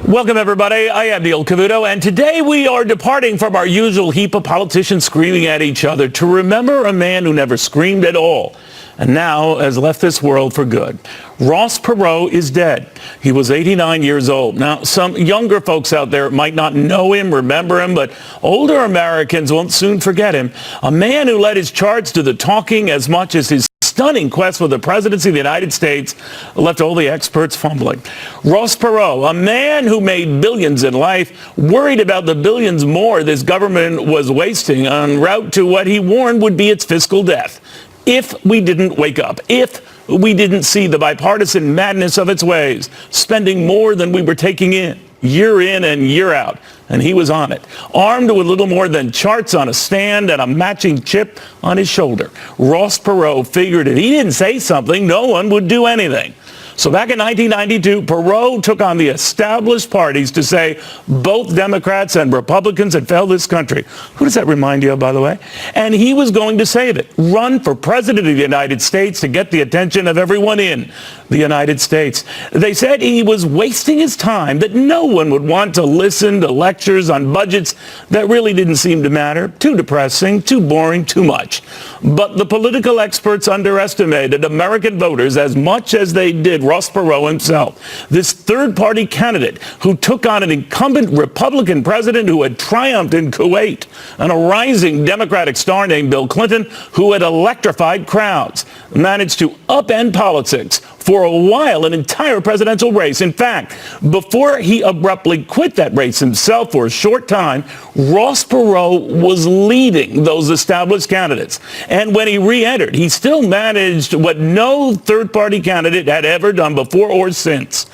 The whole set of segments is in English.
Welcome, everybody. I am Neal Cavuto, and today we are departing from our usual heap of politicians screaming at each other to remember a man who never screamed at all and now has left this world for good. Ross Perot is dead. He was 89 years old. Now, some younger folks out there might not know him, remember him, but older Americans won't soon forget him. A man who led his charge to the talking as much as his stunning quest for the presidency of the United States left all the experts fumbling. Ross Perot, a man who made billions in life, worried about the billions more this government was wasting en route to what he warned would be its fiscal death. If we didn't wake up, if we didn't see the bipartisan madness of its ways, spending more than we were taking in and year out. And he was on it, armed with little more than charts on a stand and a matching chip on his shoulder. Ross Perot figured if he didn't say something, no one would do anything. So back in 1992, Perot took on the established parties to say both Democrats and Republicans had failed this country. Who does that remind you of, by the way? And he was going to save it, run for president of the United States to get the attention of everyone in the United States. They said he was wasting his time, that no one would want to listen to lectures on budgets that really didn't seem to matter. Too depressing, too boring, too much. But the political experts underestimated American voters as much as they did Ross Perot himself, this third-party candidate who took on an incumbent Republican president who had triumphed in Kuwait, and a rising Democratic star named Bill Clinton who had electrified crowds, managed to upend politics for a while, an entire presidential race. In fact, before he abruptly quit that race himself for a short time, Ross Perot was leading those established candidates. And when he re-entered, he still managed what no third-party candidate had ever done before or since: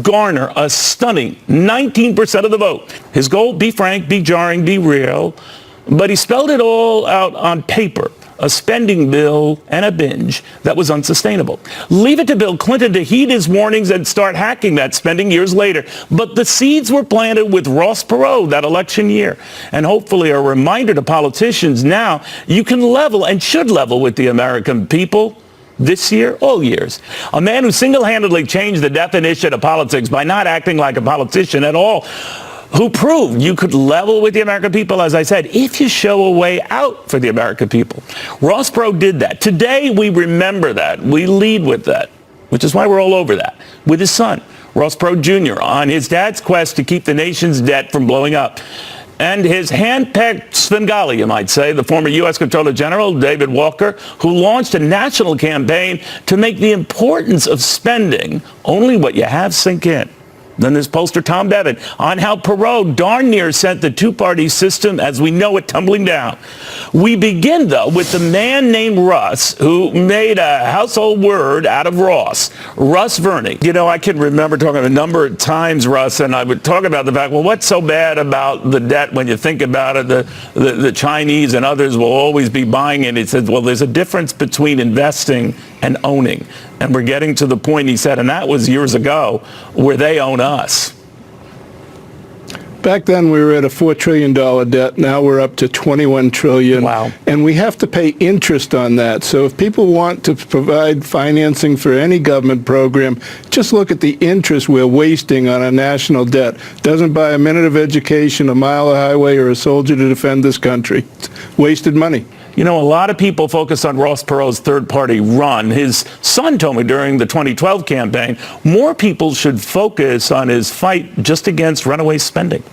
garner a stunning 19% of the vote. His goal: be frank, be jarring, be real. But he spelled it all out on paper. A spending bill and a binge that was unsustainable. Leave it to Bill Clinton to heed his warnings and start hacking that spending years later. But the seeds were planted with Ross Perot that election year. And hopefully a reminder to politicians now, you can level and should level with the American people this year, all years. A man who single-handedly changed the definition of politics by not acting like a politician at all, who proved you could level with the American people, as I said, if you show a way out for the American people. Ross Perot did that. Today, we remember that. We lead with that, which is why we're all over that, with his son, Ross Perot Jr., on his dad's quest to keep the nation's debt from blowing up. And his hand-picked Svengali, you might say, the former U.S. Comptroller General, David Walker, who launched a national campaign to make the importance of spending only what you have sink in. Then this poster, Tom Bevan, on how Perot darn near sent the two-party system as we know it tumbling down. We begin, though, with the man named Russ, who made a household word out of Ross, Russ Verney. You know, I can remember talking a number of times, Russ, and I would talk about the fact, well, what's so bad about the debt when you think about it? The Chinese and others will always be buying it. He said, well, there's a difference between investing and owning. And we're getting to the point, he said, and that was years ago, where they own us. Back then we were at a $4 trillion debt. Now we're up to $21 trillion. Wow. And we have to pay interest on that. So if people want to provide financing for any government program, just look at the interest we're wasting on a national debt. Doesn't buy a minute of education, a mile of highway, or a soldier to defend this country. It's wasted money. You know, a lot of people focus on Ross Perot's third-party run. His son told me during the 2012 campaign, more people should focus on his fight just against runaway spending.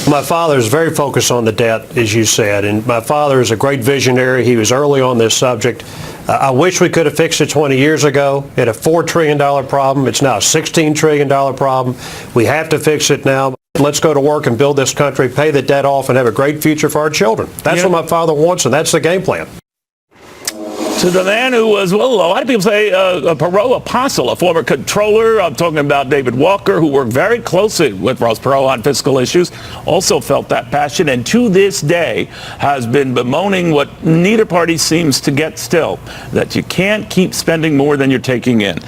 My father is very focused on the debt, as you said, and my father is a great visionary. He was early on this subject. I wish we could have fixed it 20 years ago. It had a $4 trillion problem. It's now a $16 trillion problem. We have to fix it now. Let's go to work and build this country, pay the debt off, and have a great future for our children. That's what my father wants, and that's the game plan. To the man who was, well, a lot of people say a Perot apostle, a former controller. I'm talking about David Walker, who worked very closely with Ross Perot on fiscal issues, also felt that passion, and to this day has been bemoaning what neither party seems to get still, that you can't keep spending more than you're taking in.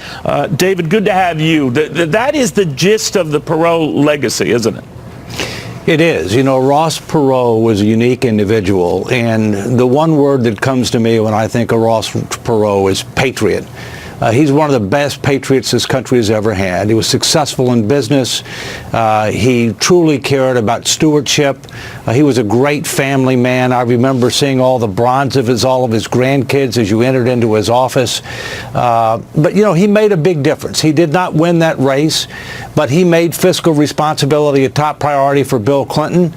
David, good to have you. That is the gist of the Perot legacy, isn't it? It is. You know, Ross Perot was a unique individual, and the one word that comes to me when I think of Ross Perot is patriot. He's one of the best patriots this country has ever had. He was successful in business. He truly cared about stewardship. He was a great family man. I remember seeing all the bronze of all of his grandkids as you entered into his office. But, you know, he made a big difference. He did not win that race, but he made fiscal responsibility a top priority for Bill Clinton.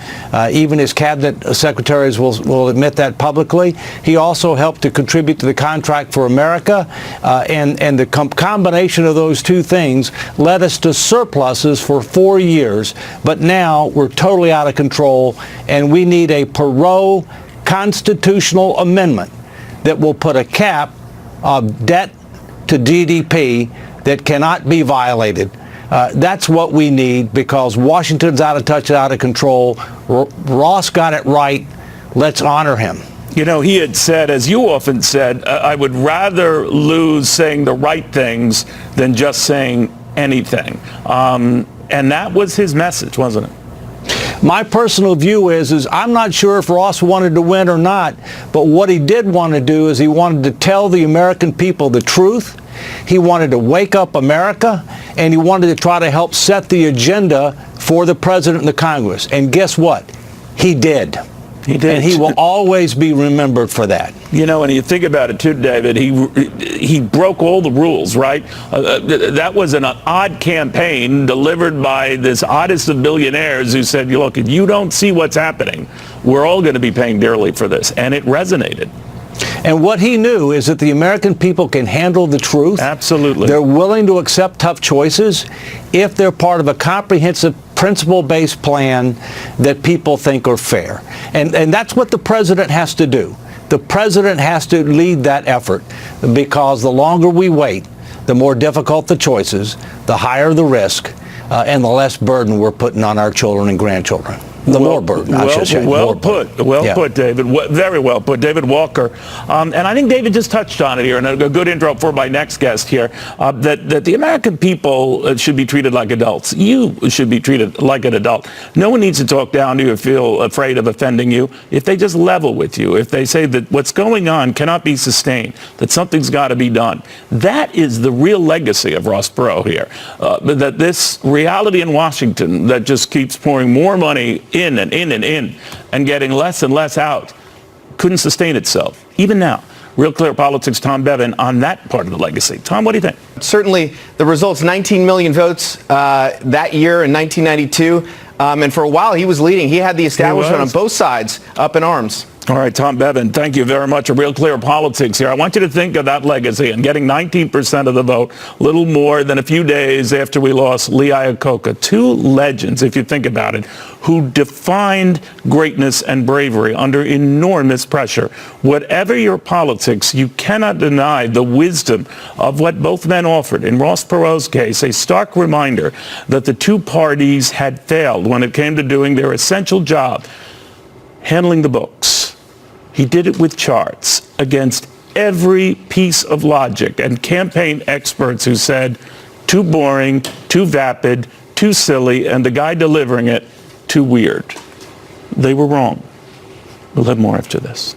Even his cabinet secretaries will admit that publicly. He also helped to contribute to the Contract for America, and the combination of those two things led us to surpluses for 4 years. But now we're totally out of control, and we need a Perot constitutional amendment that will put a cap of debt to GDP that cannot be violated. That's what we need, because Washington's out of touch, out of control. Ross got it right. Let's honor him. You know, he had said, as you often said, I would rather lose saying the right things than just saying anything. And that was his message, wasn't it? My personal view is I'm not sure if Ross wanted to win or not, but what he did want to do is he wanted to tell the American people the truth. He wanted to wake up America, and he wanted to try to help set the agenda for the president and the Congress. And guess what? He did. He did. And he will always be remembered for that. You know, and you think about it too, David, he broke all the rules, right? That was an odd campaign delivered by this oddest of billionaires who said, look, if you don't see what's happening, we're all going to be paying dearly for this. And it resonated. And what he knew is that the American people can handle the truth. Absolutely. They're willing to accept tough choices if they're part of a comprehensive, principle-based plan that people think are fair. And that's what the president has to do. The president has to lead that effort, because the longer we wait, the more difficult the choices, the higher the risk, and the less burden we're putting on our children and grandchildren. More burden, I should say. Well put, David. Very well put. David Walker. And I think David just touched on it here, and a good intro for my next guest here, that the American people should be treated like adults. You should be treated like an adult. No one needs to talk down to you or feel afraid of offending you. If they just level with you, if they say that what's going on cannot be sustained, that something's got to be done, that is the real legacy of Ross Perot here. That this reality in Washington that just keeps pouring more money in and getting less and less out couldn't sustain itself. Even now, Real Clear Politics' Tom Bevan on that part of the legacy. Tom, what do you think? Certainly the results, 19 million votes that year in 1992. And for a while he was leading. He had the establishment on both sides up in arms. All right, Tom Bevan, thank you very much. A Real Clear Politics here. I want you to think of that legacy and getting 19% of the vote, little more than a few days after we lost Lee Iacocca. Two legends, if you think about it, who defined greatness and bravery under enormous pressure. Whatever your politics, you cannot deny the wisdom of what both men offered. In Ross Perot's case, a stark reminder that the two parties had failed when it came to doing their essential job, handling the books. He did it with charts against every piece of logic and campaign experts who said, too boring, too vapid, too silly, and the guy delivering it, too weird. They were wrong. We'll have more after this.